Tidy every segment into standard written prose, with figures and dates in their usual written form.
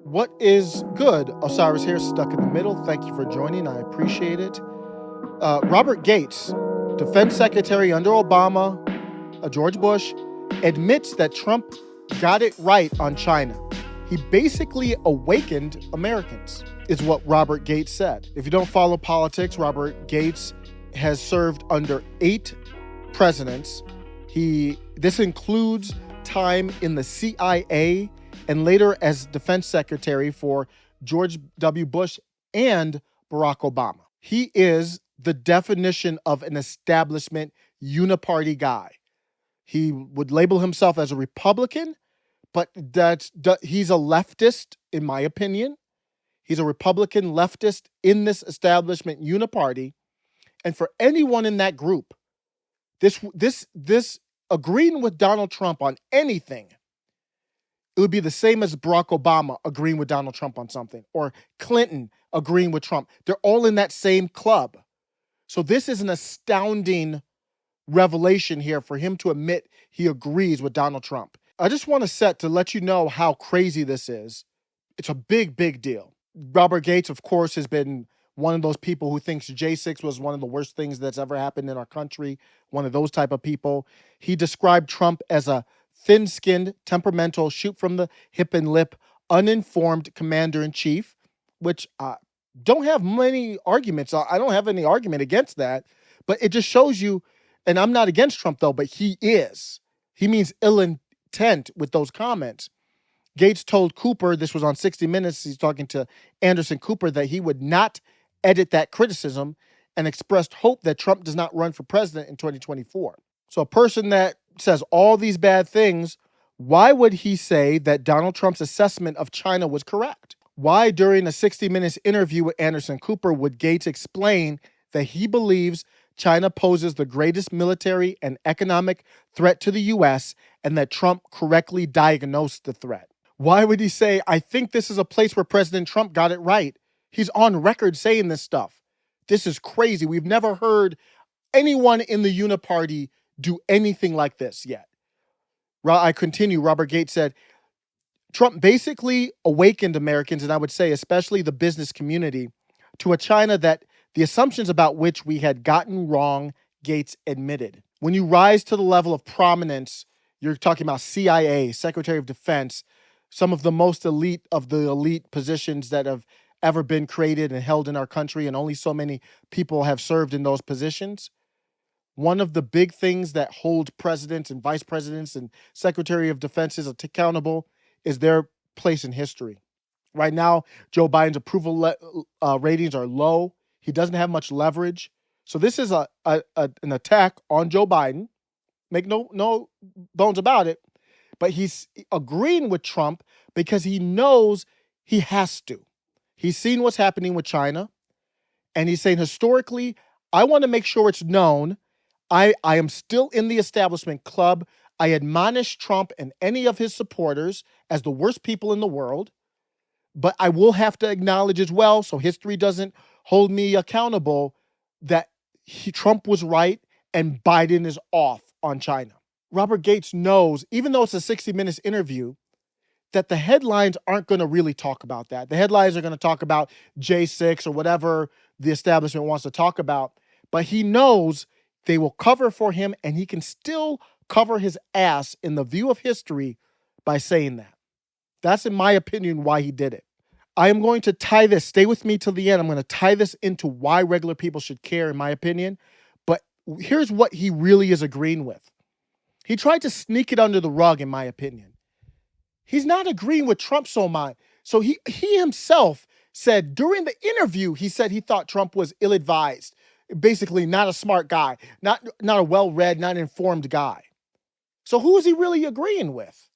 What is good? Osiris here, stuck in the middle. Thank you for joining. I appreciate it. Robert Gates, defense secretary under Obama, George Bush, admits that Trump got it right on China. He basically awakened Americans, is what Robert Gates said. If you don't follow politics, Robert Gates has served under 8 presidents. This includes time in the CIA and later as defense secretary for George W. Bush and Barack Obama. He is the definition of an establishment uniparty guy. He would label himself as a Republican, but he's a leftist, in my opinion. He's a Republican leftist in this establishment uniparty. And for anyone in that group, this agreeing with Donald Trump on anything, it would be the same as Barack Obama agreeing with Donald Trump on something, or Clinton agreeing with Trump. They're all in that same club. So this is an astounding revelation here for him to admit he agrees with Donald Trump. I just want to let you know how crazy this is. It's a big, big deal. Robert Gates, of course, has been one of those people who thinks J6 was one of the worst things that's ever happened in our country, one of those type of people. He described Trump as a thin-skinned, temperamental, shoot from the hip and lip, uninformed commander-in-chief, which don't have many arguments. I don't have any argument against that, but it just shows you, and I'm not against Trump though, but he means ill intent with those comments. Gates told Cooper, this was on 60 Minutes, he's talking to Anderson Cooper, that he would not edit that criticism and expressed hope that Trump does not run for president in 2024. So a person that says all these bad things, why would he say that Donald Trump's assessment of China was correct? Why, during a 60 Minutes interview with Anderson Cooper, would Gates explain that he believes China poses the greatest military and economic threat to the U.S. and that Trump correctly diagnosed the threat? Why would he say, I think this is a place where President Trump got it right? He's on record saying this stuff. This is crazy. We've never heard anyone in the uniparty do anything like this yet. I continue. Robert Gates said, Trump basically awakened Americans, and I would say especially the business community, to a China that the assumptions about which we had gotten wrong, Gates admitted. When you rise to the level of prominence, you're talking about CIA, Secretary of Defense, some of the most elite of the elite positions that have ever been created and held in our country, and only so many people have served in those positions. One of the big things that hold presidents and vice presidents and Secretary of Defenses accountable is their place in history. Right now, Joe Biden's approval ratings are low. He doesn't have much leverage. So this is an attack on Joe Biden. Make no bones about it. But he's agreeing with Trump because he knows he has to. He's seen what's happening with China. And he's saying, historically, I want to make sure it's known I am still in the establishment club. I admonish Trump and any of his supporters as the worst people in the world. But I will have to acknowledge as well, so history doesn't hold me accountable, that Trump was right and Biden is off on China. Robert Gates knows, even though it's a 60 Minutes interview, that the headlines aren't going to really talk about that. The headlines are going to talk about J6 or whatever the establishment wants to talk about. But he knows they will cover for him, and he can still cover his ass in the view of history by saying that. That's, in my opinion, why he did it. I am going to tie this, stay with me till the end. I'm going to tie this into why regular people should care, in my opinion. But here's what he really is agreeing with. He tried to sneak it under the rug, in my opinion. He's not agreeing with Trump so much. So he himself said during the interview, he said he thought Trump was ill-advised, basically not a smart guy, not a well-read, not informed guy. So who is he really agreeing with?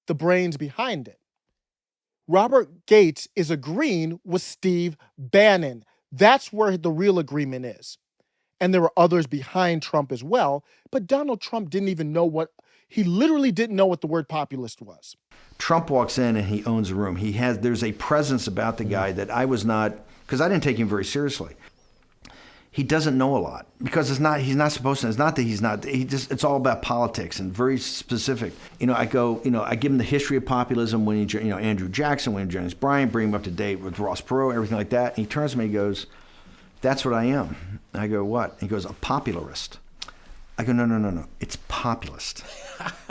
The brains behind it. Robert Gates is agreeing with Steve Bannon. That's where the real agreement is. And there were others behind Trump as well, but Donald Trump didn't even know he literally didn't know what the word populist was. Trump walks in and he owns a room. There's a presence about the guy that I was not, because I didn't take him very seriously. he doesn't know a lot because he's not supposed to. It's not that he's not. It's all about politics and very specific. I give him the history of populism, Andrew Jackson, William Jennings Bryan, bring him up to date with Ross Perot, everything like that. And he turns to me and goes, "That's what I am." And I go, "What?" And he goes, "A popularist." I go, No. It's populist.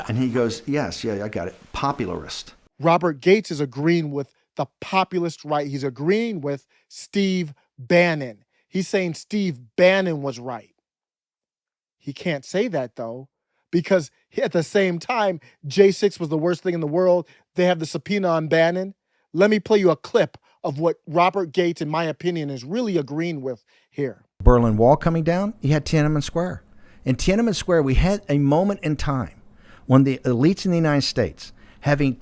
And he goes, "Yes, yeah, I got it. Popularist." Robert Gates is agreeing with the populist right. He's agreeing with Steve Bannon. He's saying Steve Bannon was right. He can't say that, though, because at the same time, J6 was the worst thing in the world. They have the subpoena on Bannon. Let me play you a clip of what Robert Gates, in my opinion, is really agreeing with here. Berlin Wall coming down, you had Tiananmen Square. In Tiananmen Square, we had a moment in time when the elites in the United States, having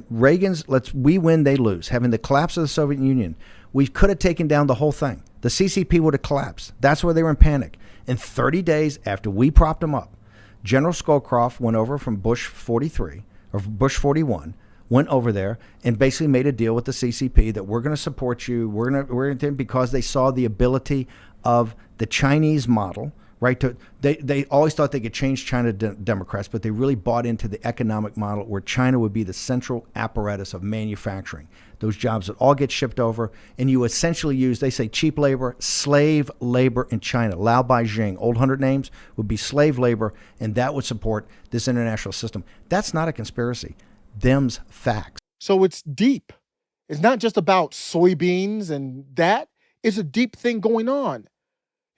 Reagan's we win, they lose, having the collapse of the Soviet Union, we could have taken down the whole thing. The CCP would have collapsed. That's why they were in panic. In 30 days after we propped them up, General Scowcroft went over from Bush 43 or Bush 41, went over there and basically made a deal with the CCP that we're going to support you. We're going to because they saw the ability of the Chinese model. Right? They always thought they could change China Democrats, but they really bought into the economic model where China would be the central apparatus of manufacturing. Those jobs would all get shipped over, and you essentially use, they say, cheap labor, slave labor in China. Lao Beijing, old 100 names, would be slave labor, and that would support this international system. That's not a conspiracy. Them's facts. So it's deep. It's not just about soybeans and that. It's a deep thing going on.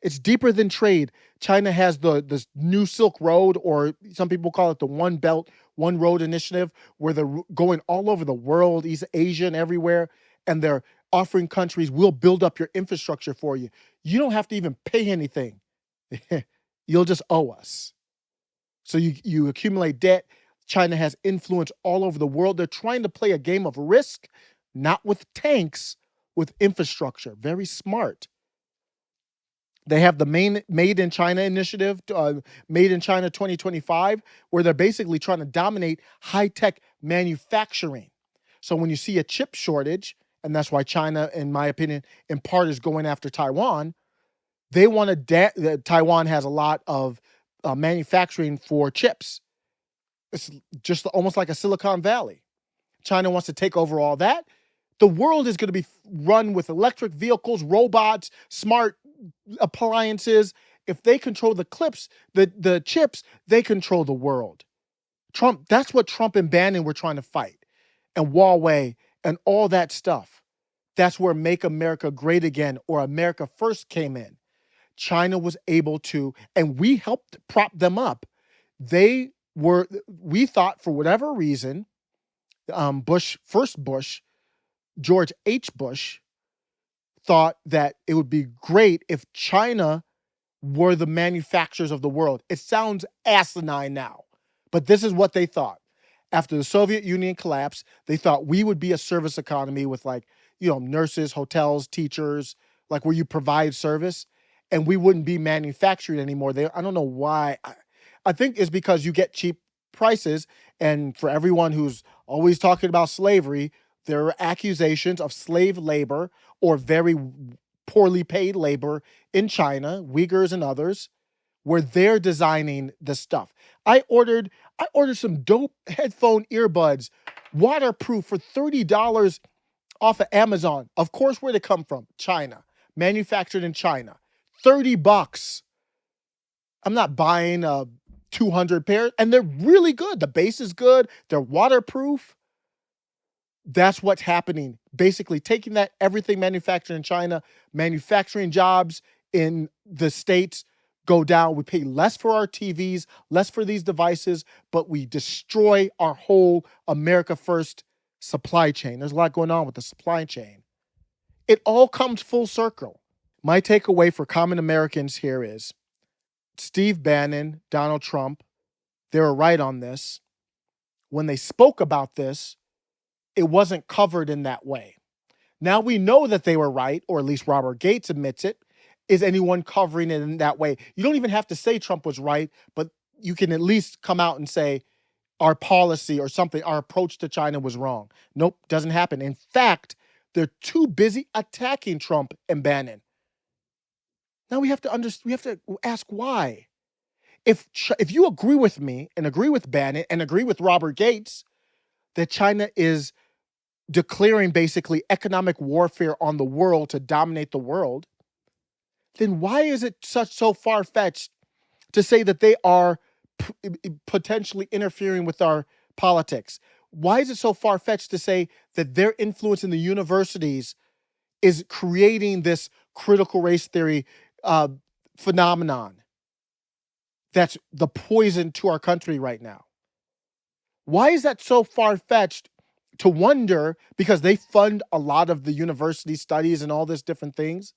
It's deeper than trade. China has the new Silk Road, or some people call it the One Belt, One Road initiative, where they're going all over the world, East Asia and everywhere, and they're offering countries, we'll build up your infrastructure for you. You don't have to even pay anything. You'll just owe us. So you accumulate debt. China has influence all over the world. They're trying to play a game of risk, not with tanks, with infrastructure. Very smart. They have the Made in China initiative, Made in China 2025, where they're basically trying to dominate high-tech manufacturing. So when you see a chip shortage, and that's why China, in my opinion, in part is going after Taiwan, they want to, Taiwan has a lot of manufacturing for chips. It's just almost like a Silicon Valley. China wants to take over all that. The world is going to be run with electric vehicles, robots, smart appliances. If they control the chips, they control the world. Trump, that's what Trump and Bannon were trying to fight. And Huawei and all that stuff. That's where Make America Great Again or America First came in. China was able to, and we helped prop them up. We thought for whatever reason, Bush, George H. Bush, thought that it would be great if China were the manufacturers of the world. It sounds asinine now, but this is what they thought. After the Soviet Union collapsed, they thought we would be a service economy with nurses, hotels, teachers, like where you provide service, and we wouldn't be manufacturing anymore. I don't know why. I think it's because you get cheap prices, and for everyone who's always talking about slavery, there are accusations of slave labor or very poorly paid labor in China, Uyghurs and others, where they're designing the stuff. I ordered some dope headphone earbuds, waterproof, for $30 off of Amazon. Of course, where'd it come from? China. Manufactured in China. $30. I'm not buying 200 pairs, and they're really good. The base is good. They're waterproof. That's what's happening. Basically taking that everything manufactured in China, manufacturing jobs in the States go down. We pay less for our TVs, less for these devices, but we destroy our whole America First supply chain. There's a lot going on with the supply chain. It all comes full circle. My takeaway for common Americans here is Steve Bannon, Donald Trump, they were right on this. When they spoke about this, it wasn't covered in that way. Now we know that they were right, or at least Robert Gates admits it. Is anyone covering it in that way? You don't even have to say Trump was right, but you can at least come out and say our policy or something, our approach to China was wrong. Nope, doesn't happen. In fact, they're too busy attacking Trump and Bannon. Now we have to ask why. If you agree with me and agree with Bannon and agree with Robert Gates that China is declaring basically economic warfare on the world to dominate the world, then why is it so far-fetched to say that they are potentially interfering with our politics? Why is it so far-fetched to say that their influence in the universities is creating this critical race theory phenomenon that's the poison to our country right now? Why is that so far-fetched to wonder, because they fund a lot of the university studies and all this different things,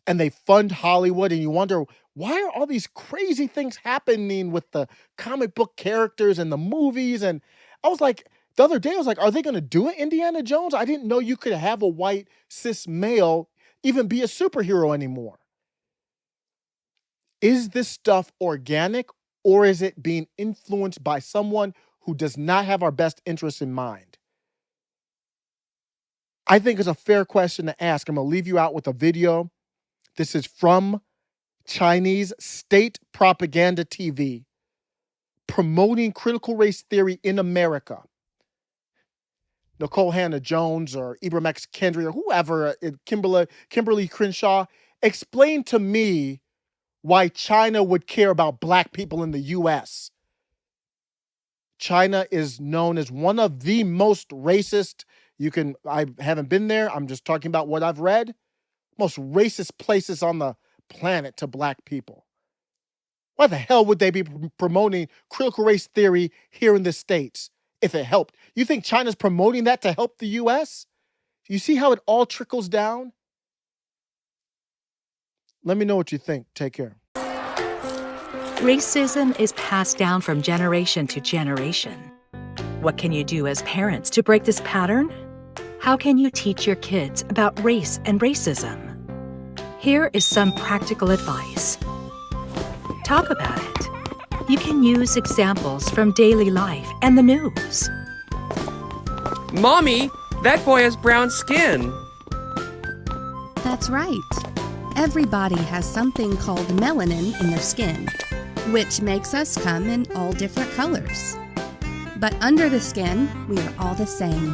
and they fund Hollywood, and you wonder, why are all these crazy things happening with the comic book characters and the movies? And I was like, the other day, I was like, are they going to do it, Indiana Jones? I didn't know you could have a white cis male even be a superhero anymore. Is this stuff organic, or is it being influenced by someone who does not have our best interests in mind? I think it's a fair question to ask. I'm going to leave you out with a video. This is from Chinese state propaganda TV promoting critical race theory in America. Nicole Hannah-Jones or Ibram X. Kendi or whoever, Kimberly Crenshaw, explain to me why China would care about black people in the U.S. China is known as one of the most racist. I haven't been there. I'm just talking about what I've read. Most racist places on the planet to black people. Why the hell would they be promoting critical race theory here in the States if it helped? You think China's promoting that to help the U.S.? You see how it all trickles down? Let me know what you think. Take care. Racism is passed down from generation to generation. What can you do as parents to break this pattern? How can you teach your kids about race and racism? Here is some practical advice. Talk about it. You can use examples from daily life and the news. Mommy, that boy has brown skin. That's right. Everybody has something called melanin in their skin, which makes us come in all different colors. But under the skin, we are all the same.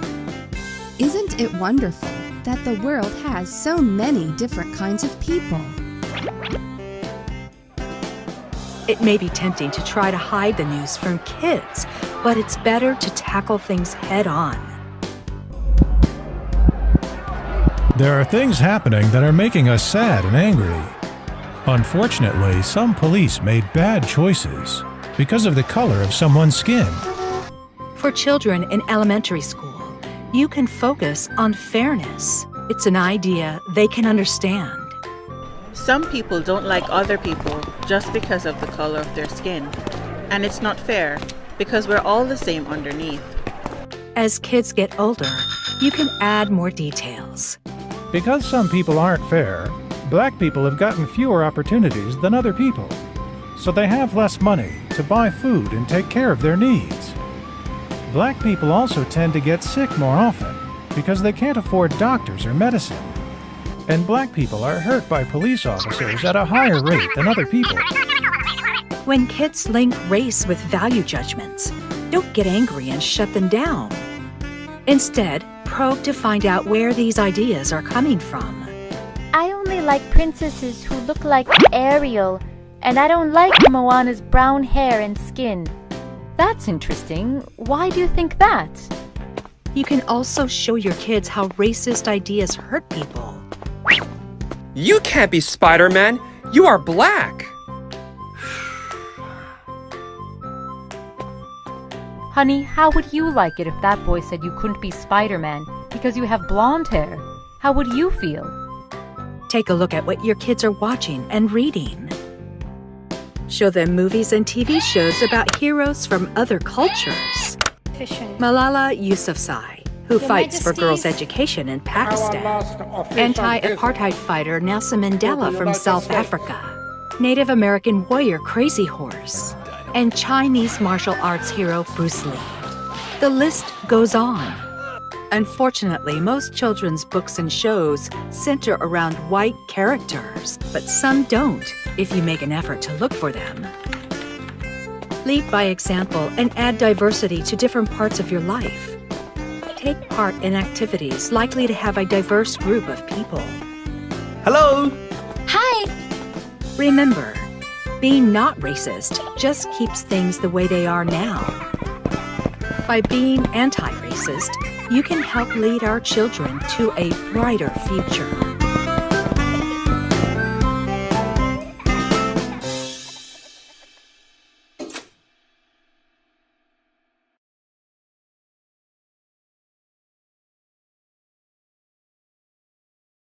Isn't it wonderful that the world has so many different kinds of people? It may be tempting to try to hide the news from kids, but it's better to tackle things head on. There are things happening that are making us sad and angry. Unfortunately, some police made bad choices because of the color of someone's skin. For children in elementary school, you can focus on fairness. It's an idea they can understand. Some people don't like other people just because of the color of their skin. And it's not fair, because we're all the same underneath. As kids get older, you can add more details. Because some people aren't fair, black people have gotten fewer opportunities than other people. So they have less money to buy food and take care of their needs. Black people also tend to get sick more often because they can't afford doctors or medicine. And black people are hurt by police officers at a higher rate than other people. When kids link race with value judgments, don't get angry and shut them down. Instead, probe to find out where these ideas are coming from. I only like princesses who look like Ariel, and I don't like Moana's brown hair and skin. That's interesting. Why do you think that? You can also show your kids how racist ideas hurt people. You can't be Spider-Man. You are black. Honey, how would you like it if that boy said you couldn't be Spider-Man because you have blonde hair? How would you feel? Take a look at what your kids are watching and reading. Show them movies and TV shows about heroes from other cultures. Malala Yousafzai, who fights for girls' education in Pakistan. Anti-apartheid fighter Nelson Mandela from South Africa. Native American warrior Crazy Horse. And Chinese martial arts hero Bruce Lee. The list goes on. Unfortunately, most children's books and shows center around white characters, but some don't if you make an effort to look for them. Lead by example and add diversity to different parts of your life. Take part in activities likely to have a diverse group of people. Hello. Hi! Remember, being not racist just keeps things the way they are now. By being anti-racist, you can help lead our children to a brighter future.